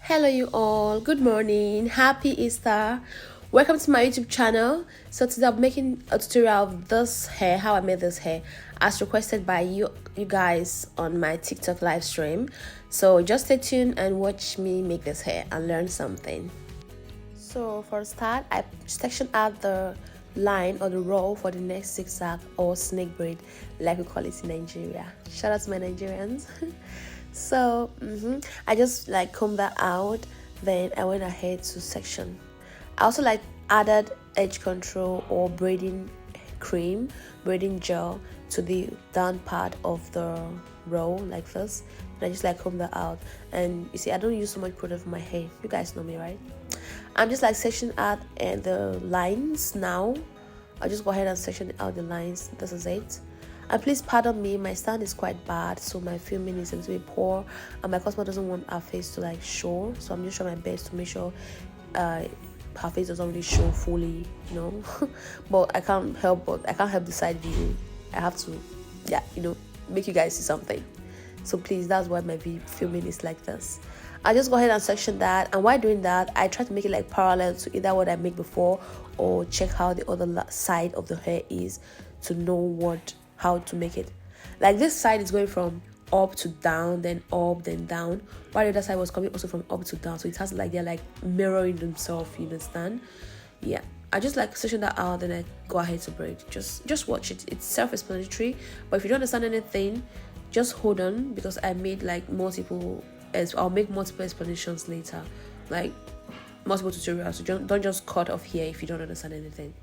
Hello, you all. Good morning. Happy Easter. Welcome to my YouTube channel. So today I'm making a tutorial of this hair, how I made this hair, as requested by you guys on my TikTok live stream. So just stay tuned and watch me make this hair and learn something. So for a start, I section out the line or the row for the next zigzag or snake braid, like we call it in Nigeria. Shout out to my Nigerians. So I just like combed that out, then I went ahead to section. I also like added edge control or braiding cream, braiding gel to the down part of the row like this, and I just like comb that out. And you see, I don't use so much product for my hair. You guys know me, right? I'm just like section out and the lines now. I'll just go ahead and section out the lines. This is it. And please pardon me, my stand is quite bad, so my filming is a little bit poor, and my customer doesn't want her face to like show, so I'm just trying my best to make sure her face doesn't really show fully, you know. But I can't help the side view. I have to, yeah, make you guys see something. So please, that's why my filming is like this. I just go ahead and section that, and while doing that, I try to make it like parallel to either what I made before or check how the other side of the hair is to know how to make it. Like this side is going from up to down, then up, then down, while the other side was coming also from up to down. So it has like they're like mirroring themselves, you understand? Yeah, I just like section that out, then I go ahead to braid. Just watch it. It's self-explanatory, but if you don't understand anything, just hold on, because I made like I'll make multiple explanations later, like multiple tutorials. So don't just cut off here if you don't understand anything.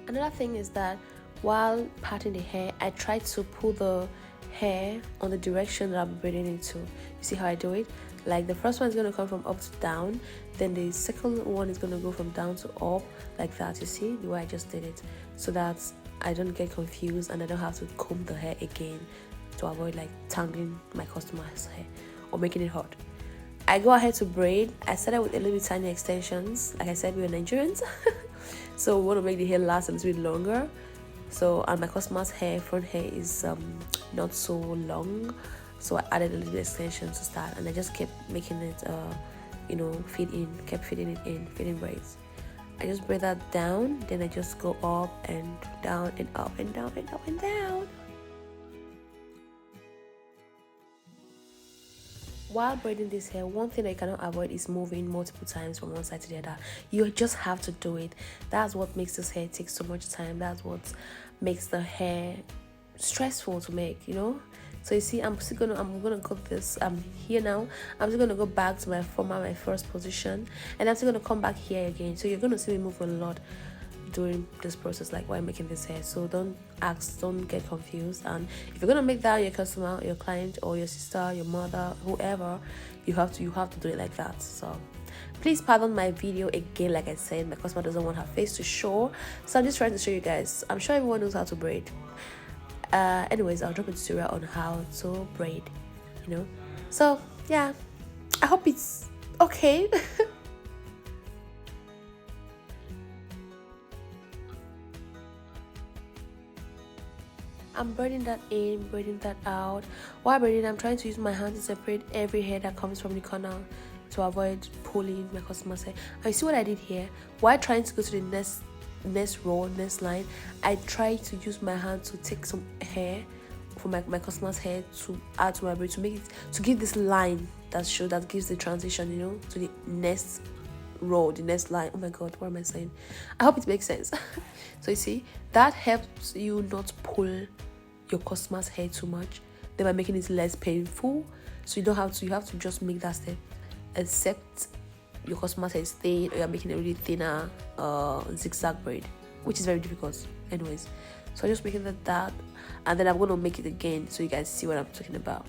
Another thing is that while parting the hair, I try to pull the hair on the direction that I'm braiding into. You see how I do it? Like the first one is going to come from up to down, then the second one is going to go from down to up, like that. You see the way I just did it, so that I don't get confused and I don't have to comb the hair again to avoid like tangling my customer's hair or making it hot. I go ahead to braid. I started with a little bit tiny extensions. Like I said, we are Nigerians. So we want to make the hair last a little bit longer. So, and my customer's front hair is not so long, so I added a little bit extension to start, and I just kept making it kept fitting it in, fitting braids. I just braid that down, then I just go up and down and up and down and up and down. While braiding this hair, one thing I cannot avoid is moving multiple times from one side to the other. You just have to do it. That's what makes this hair take so much time. That's what makes the hair stressful to make, So you see, I'm gonna go this. I'm here now. I'm just gonna go back to my first position, and I'm still gonna come back here again. So you're gonna see me move a lot during this process, like while making this hair. So don't get confused, and if you're gonna make that your customer, your client, or your sister, your mother, whoever, you have to do it like that. So please pardon my video again. Like I said, my customer doesn't want her face to show, so I'm just trying to show you guys. I'm sure everyone knows how to braid. Anyways, I'll drop a tutorial on how to braid, so yeah, I hope it's okay. I'm braiding that in, braiding that out. While braiding, I'm trying to use my hand to separate every hair that comes from the corner to avoid pulling my customer's hair. And you see what I did here? While trying to go to the next row, next line, I tried to use my hand to take some hair from my customer's hair to add to my braid, to give this line that gives the transition, to the next row, the next line. Oh my god, what am I saying? I hope it makes sense. So you see, that helps you not pull your customer's hair too much, then by making it less painful. So you have to just make that step, except your customer's hair is thin or you're making a really thinner zigzag braid, which is very difficult anyways. So I'm just making that, and then I'm going to make it again so you guys see what I'm talking about.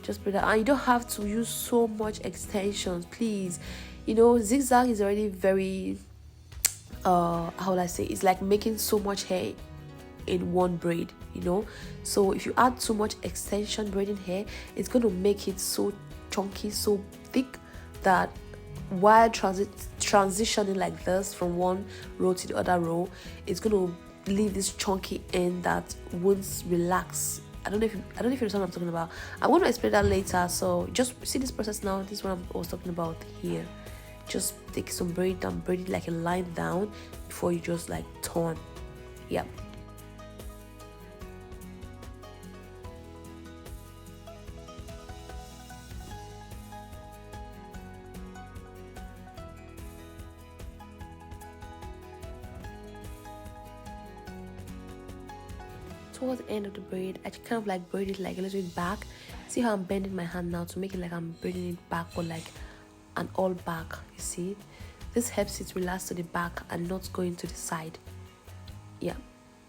Just braid that, and you don't have to use so much extensions, please. Zigzag is already very how will I say, it's like making so much hair in one braid, so if you add too much extension braiding hair, it's going to make it so chunky, so thick, that while transitioning like this from one row to the other row, it's going to leave this chunky end that won't relax I don't know if you understand what I'm talking about. I'm going to explain that later. So just see this process now. This is what I was talking about here. Just take some braid and braid it like a line down before you just like turn. Yep. Towards the end of the braid, I kind of like braid it like a little bit back. See how I'm bending my hand now to make it like I'm braiding it back, or like an all back. You see, this helps it relax to the back and not going to the side. Yeah,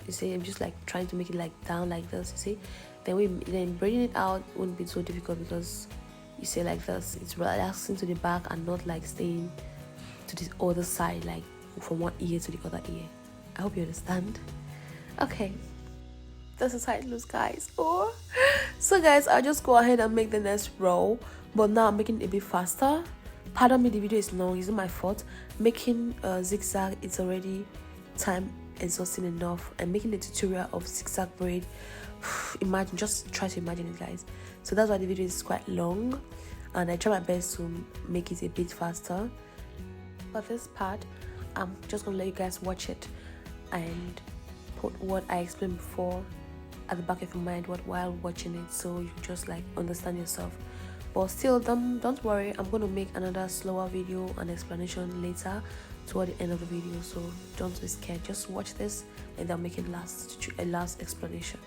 you see, I'm just like trying to make it like down like this. You see, then braiding it out won't be so difficult because you see like this, it's relaxing to the back and not like staying to the other side, like from one ear to the other ear. I hope you understand. Okay, this is how it looks, guys. Oh, so guys, I'll just go ahead and make the next row, but now I'm making it a bit faster. Pardon me, the video is long, it's not my fault. Making zigzag, it's already time exhausting enough. I'm making a tutorial of zigzag braid. Imagine, just try to imagine it, guys. So that's why the video is quite long, and I try my best to make it a bit faster. For this part, I'm just gonna let you guys watch it and put what I explained before at the back of your mind while watching it, so you just like understand yourself. But still, don't worry, I'm going to make another slower video and explanation later toward the end of the video, so don't be scared. Just watch this and I'll make it a last explanation.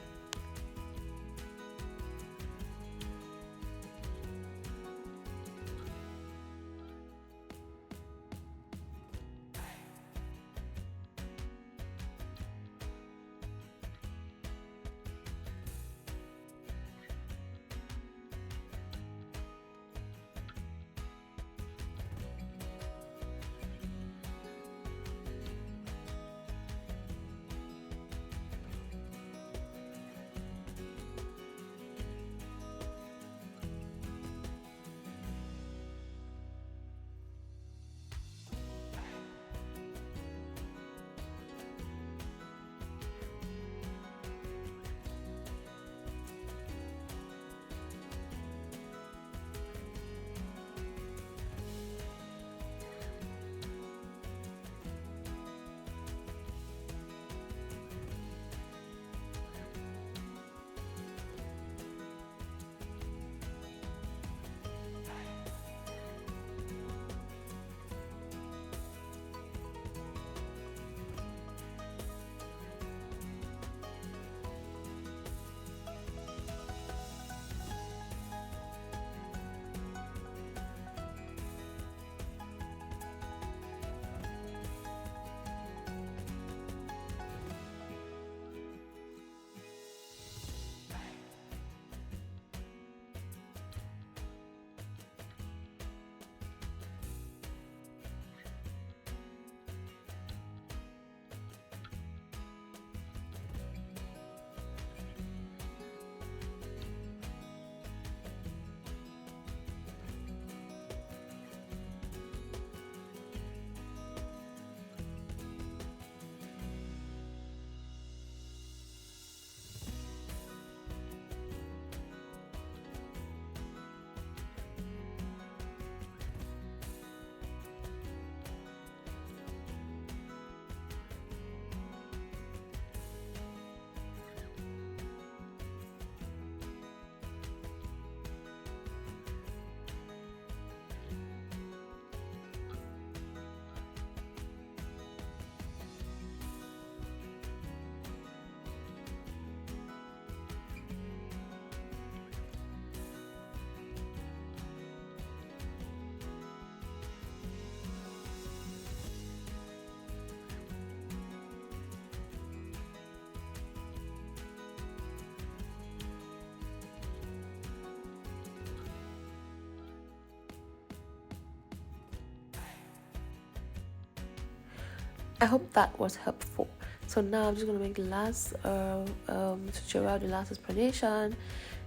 I hope that was helpful. So now I'm just gonna make the last tutorial, the last explanation.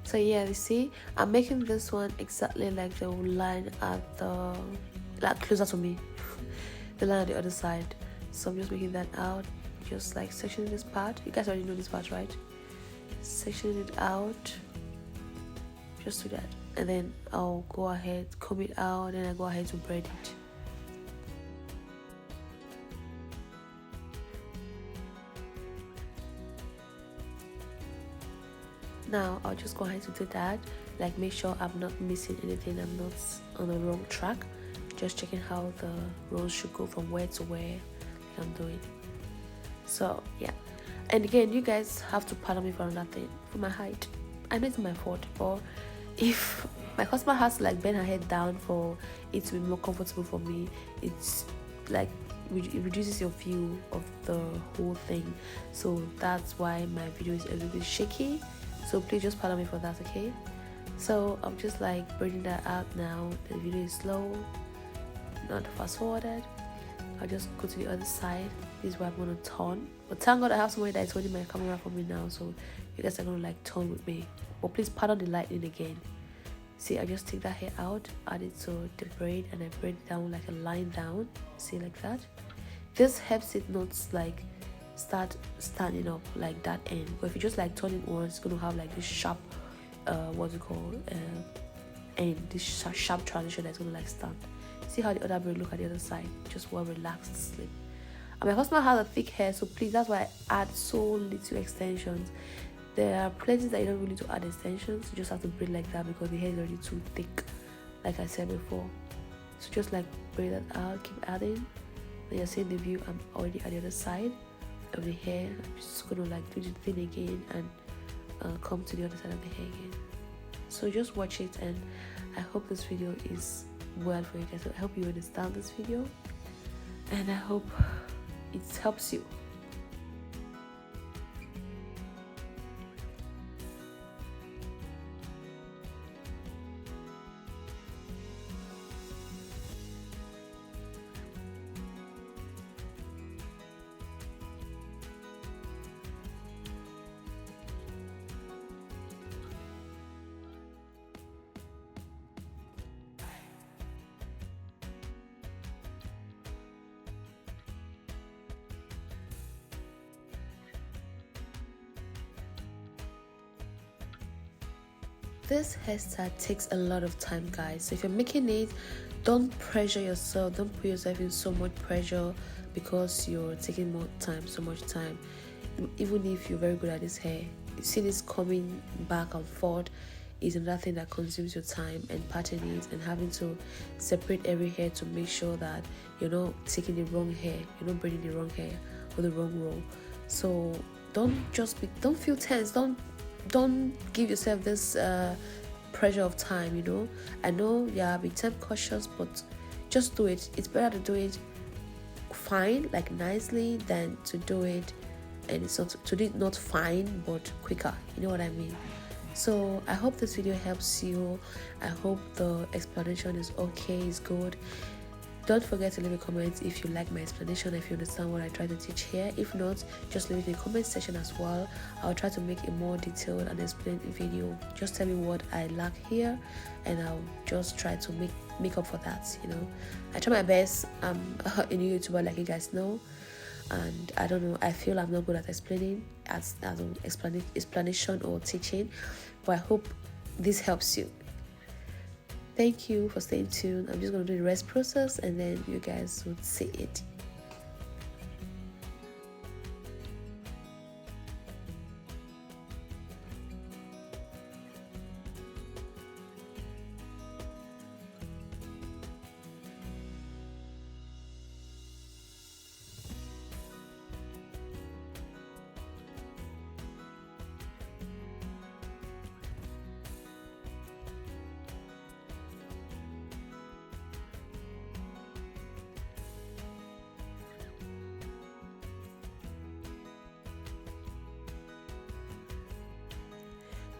So yeah, you see, I'm making this one exactly like the line at the, like closer to me, the line on the other side. So I'm just making that out, just like sectioning this part. You guys already know this part, right? sectioning it out, just do that, and then I'll go ahead, comb it out, and I go ahead to braid it. Now I'll just go ahead to do that, like make sure I'm not missing anything, I'm not on the wrong track, just checking how the rows should go from where to where, like I'm doing. So yeah, and again, you guys have to pardon me for another thing, for my height. I know it's my fault, or if my customer has to like bend her head down for it to be more comfortable for me, it's like it reduces your view of the whole thing. So that's why my video is a little bit shaky, so please just pardon me for that, okay? So I'm just like braiding that out now. The video is slow, not fast forwarded. I'll just go to the other side. This is where I'm gonna turn, but thank God I have somebody that is holding my camera for me now, so you guys are gonna like turn with me. But please pardon the lightning again. See, I just take that hair out, add it to the braid, and I braid it down like a line down. See, like that. This helps it not like start standing up like that end, but if you just like turn it once, it's gonna have like this sharp what's it called, end, this sharp transition that's gonna like stand. See how the other braid look at the other side, just one relaxed slip. And my husband has a thick hair, so please, that's why I add so little extensions. There are places that you don't really need to add extensions, you just have to braid like that because the hair is already too thick, like I said before. So just like braid that out, keep adding. Then you're seeing the view, I'm already at the other side of the hair. I'm just gonna like do the thing again and come to the other side of the hair again. So just watch it, and I hope this video is well for you guys. I hope you understand this video, and I hope it helps you. This hairstyle takes a lot of time, guys, so if you're making it, don't pressure yourself, don't put yourself in so much pressure because you're taking more time, so much time. Even if you're very good at this hair, you see this coming back and forth is another thing that consumes your time, and parting it and having to separate every hair to make sure that you're not taking the wrong hair, you're not braiding the wrong hair or the wrong row. So don't feel tense, don't give yourself this pressure of time, you know. I know, yeah, be time cautious, but just do it. It's better to do it fine, like nicely, than to do it and it's not to do it not fine but quicker, you know what I mean. So I hope this video helps you. I hope the explanation is okay, is good. Don't forget to leave a comment if you like my explanation, if you understand what I try to teach here. If not, just leave it in the comment section as well. I'll try to make a more detailed and explained video. Just tell me what I lack here, and I'll just try to make up for that, you know. I try my best. I'm a new YouTuber, like you guys know, and I don't know, I feel I'm not good at explaining as an explanation or teaching, but I hope this helps you. Thank you for staying tuned. I'm just going to do the rest process and then you guys would see it.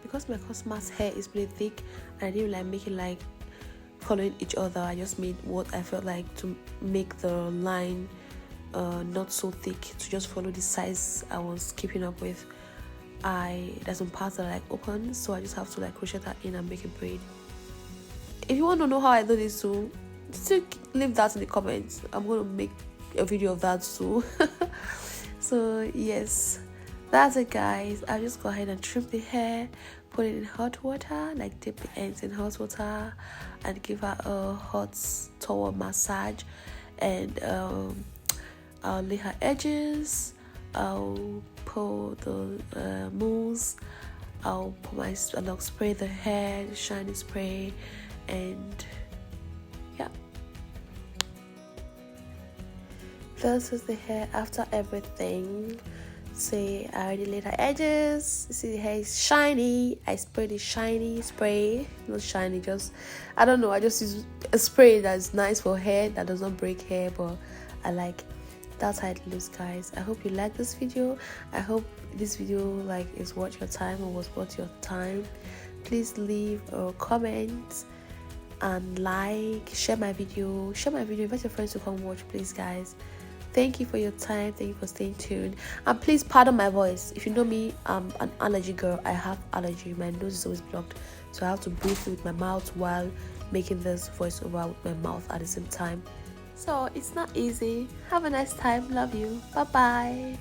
Because my customer's hair is really thick and I didn't like make it like following each other, I just made what I felt like to make the line not so thick, to just follow the size I was keeping up with. There's some parts that are like open, so I just have to like crochet that in and make a braid. If you want to know how I do this too, still leave that in the comments. I'm going to make a video of that too. So yes, That's it, guys. I'll just go ahead and trim the hair, put it in hot water, like dip the ends in hot water, and give her a hot towel massage. And I'll lay her edges. I'll pull the mousse. I'll spray the hair, the shiny spray, and yeah. This is the hair after everything. See, I already laid her edges. See, the hair is shiny. I sprayed the shiny spray. Not shiny, just, I don't know, I just use a spray that's nice for hair, that does not break hair, but I like. That's how it looks, guys. I hope you like this video. I hope this video like is worth your time or was worth your time. Please leave a comment and like, share my video, invite your friends to come watch, please, guys. Thank you for your time. Thank you for staying tuned. And please pardon my voice. If you know me, I'm an allergy girl. I have allergy. My nose is always blocked, so I have to breathe with my mouth while making this voiceover with my mouth at the same time. So it's not easy. Have a nice time. Love you. Bye bye.